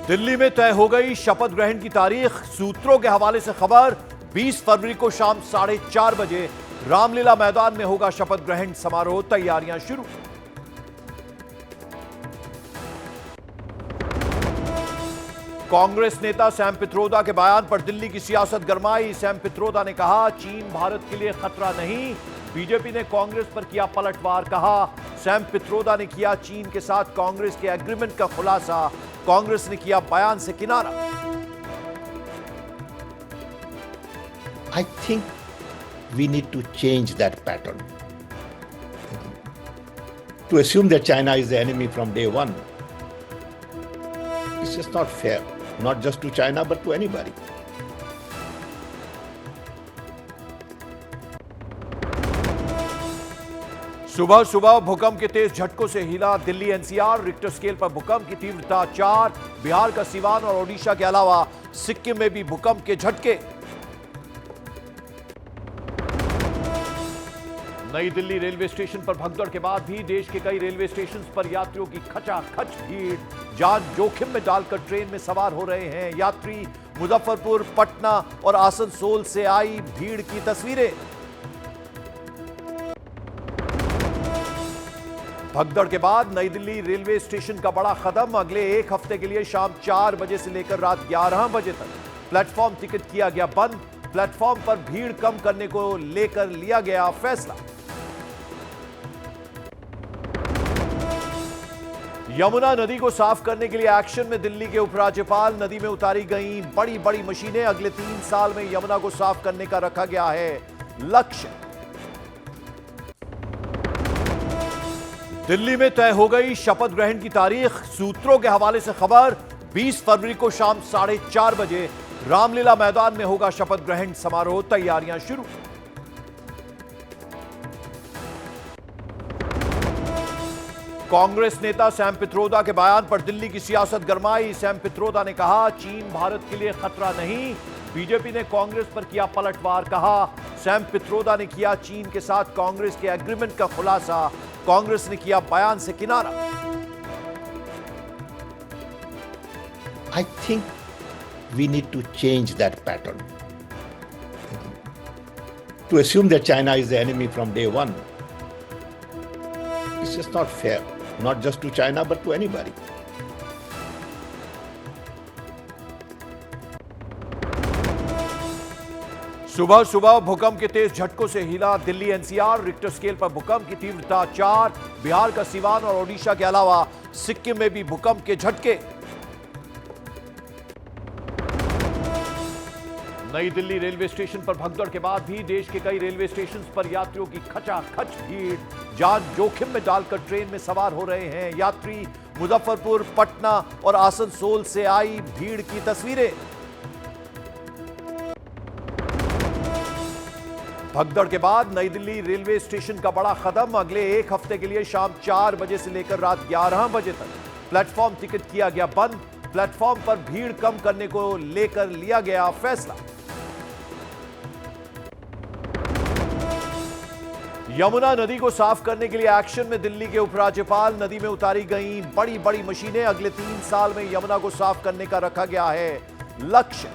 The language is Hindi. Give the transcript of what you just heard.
दिल्ली में तय हो गई शपथ ग्रहण की तारीख। सूत्रों के हवाले से खबर 20 फरवरी को शाम 4:30 बजे रामलीला मैदान में होगा शपथ ग्रहण समारोह। तैयारियां शुरू। कांग्रेस नेता सैम पित्रोदा के बयान पर दिल्ली की सियासत गरमाई। सैम पित्रोदा ने कहा, चीन भारत के लिए खतरा नहीं। बीजेपी ने कांग्रेस पर किया पलटवार। कहा, सैम पित्रोदा ने किया चीन के साथ कांग्रेस के एग्रीमेंट का खुलासा। कांग्रेस ने किया बयान से किनारा। I think we need to change that pattern. To assume that China is the enemy from day one, it's just not fair, not just to China, but to anybody. सुबह सुबह भूकंप के तेज झटकों से हिला दिल्ली एनसीआर। रिक्टर स्केल पर भूकंप की तीव्रता 4। बिहार का सिवान और ओडिशा के अलावा सिक्किम में भी भूकंप के झटके। नई दिल्ली रेलवे स्टेशन पर भगदड़ के बाद भी देश के कई रेलवे स्टेशन पर यात्रियों की खचाखच भीड़। जान जोखिम में डालकर ट्रेन में सवार हो रहे हैं यात्री। मुजफ्फरपुर, पटना और आसनसोल से आई भीड़ की तस्वीरें। भगदड़ के बाद नई दिल्ली रेलवे स्टेशन का बड़ा कदम। अगले एक हफ्ते के लिए शाम 4 बजे से लेकर रात 11 बजे तक प्लेटफॉर्म टिकट किया गया बंद। प्लेटफॉर्म पर भीड़ कम करने को लेकर लिया गया फैसला। यमुना नदी को साफ करने के लिए एक्शन में दिल्ली के उपराज्यपाल। नदी में उतारी गई बड़ी बड़ी मशीनें। अगले 3 साल में यमुना को साफ करने का रखा गया है लक्ष्य। दिल्ली में तय हो गई शपथ ग्रहण की तारीख। सूत्रों के हवाले से खबर 20 फरवरी को शाम 4:30 बजे रामलीला मैदान में होगा शपथ ग्रहण समारोह। तैयारियां शुरू। कांग्रेस नेता सैम पित्रोदा के बयान पर दिल्ली की सियासत गरमाई। सैम पित्रोदा ने कहा, चीन भारत के लिए खतरा नहीं। बीजेपी ने कांग्रेस पर किया पलटवार। कहा, सैम पित्रोदा ने किया चीन के साथ कांग्रेस के एग्रीमेंट का खुलासा। कांग्रेस ने किया बयान से किनारा। I think we need to change that pattern. To assume that China is the enemy from day one, it's just not fair, not just to China, but to anybody. सुबह सुबह भूकंप के तेज झटकों से हिला दिल्ली एनसीआर। रिक्टर स्केल पर भूकंप की तीव्रता 4। बिहार का सिवान और ओडिशा के अलावा सिक्किम में भी भूकंप के झटके। नई दिल्ली रेलवे स्टेशन पर भगदड़ के बाद भी देश के कई रेलवे स्टेशन पर यात्रियों की खचाखच भीड़। जान जोखिम में डालकर ट्रेन में सवार हो रहे हैं यात्री। मुजफ्फरपुर, पटना और आसनसोल से आई भीड़ की तस्वीरें। भगदड़ के बाद नई दिल्ली रेलवे स्टेशन का बड़ा कदम। अगले एक हफ्ते के लिए शाम 4 बजे से लेकर रात 11 बजे तक प्लेटफॉर्म टिकट किया गया बंद। प्लेटफॉर्म पर भीड़ कम करने को लेकर लिया गया फैसला। यमुना नदी को साफ करने के लिए एक्शन में दिल्ली के उपराज्यपाल। नदी में उतारी गई बड़ी बड़ी मशीनें। अगले 3 साल में यमुना को साफ करने का रखा गया है लक्ष्य।